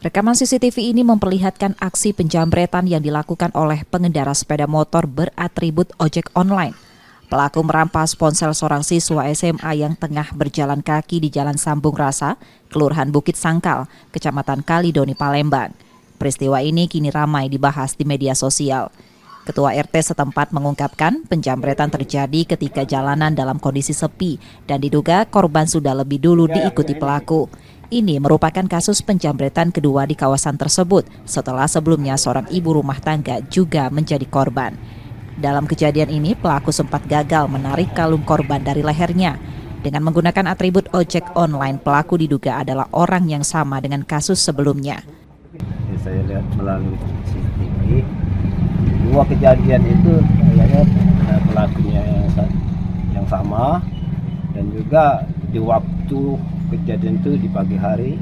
Rekaman CCTV ini memperlihatkan aksi penjamretan yang dilakukan oleh pengendara sepeda motor beratribut ojek online. Pelaku merampas ponsel seorang siswa SMA yang tengah berjalan kaki di Jalan Sambung Rasa, Kelurahan Bukit Sangkal, Kecamatan Kalidoni, Palembang. Peristiwa ini kini ramai dibahas di media sosial. Ketua RT setempat mengungkapkan penjamretan terjadi ketika jalanan dalam kondisi sepi dan diduga korban sudah lebih dulu diikuti pelaku. Ini merupakan kasus penjamretan kedua di kawasan tersebut setelah sebelumnya seorang ibu rumah tangga juga menjadi korban. Dalam kejadian ini, pelaku sempat gagal menarik kalung korban dari lehernya. Dengan menggunakan atribut ojek online, pelaku diduga adalah orang yang sama dengan kasus sebelumnya. Saya lihat melalui CCTV, dua kejadian itu kayaknya pelakunya yang sama, dan juga di waktu kejadian itu di pagi hari.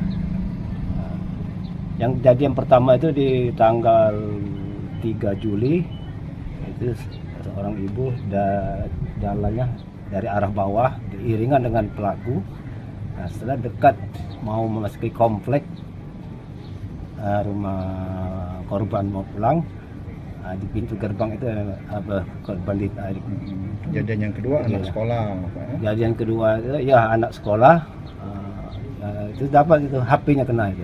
Yang kejadian pertama itu di tanggal 3 Juli, itu seorang ibu jalannya dari arah bawah diiringan dengan pelaku. Nah, setelah dekat mau memasuki komplek rumah korban mau pulang, di pintu gerbang itu korban ditarik. Kejadian yang kedua anak sekolah, Pak, ya? Kejadian kedua itu ya anak sekolah, itu dapat itu HP-nya kena itu.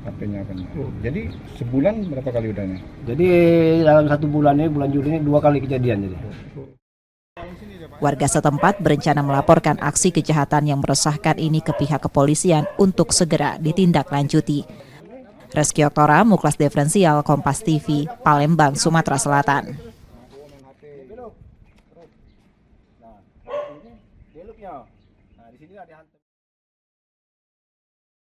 HP-nya kena. Jadi sebulan berapa kali udah nih? Jadi dalam 1 bulan ini, bulan Juli ini 2 kali kejadian jadi. Warga setempat berencana melaporkan aksi kejahatan yang meresahkan ini ke pihak kepolisian untuk segera ditindaklanjuti. Reski Oktora, Muklas Diferensial, Kompas TV, Palembang, Sumatera Selatan. Nah, di sini ada hantu.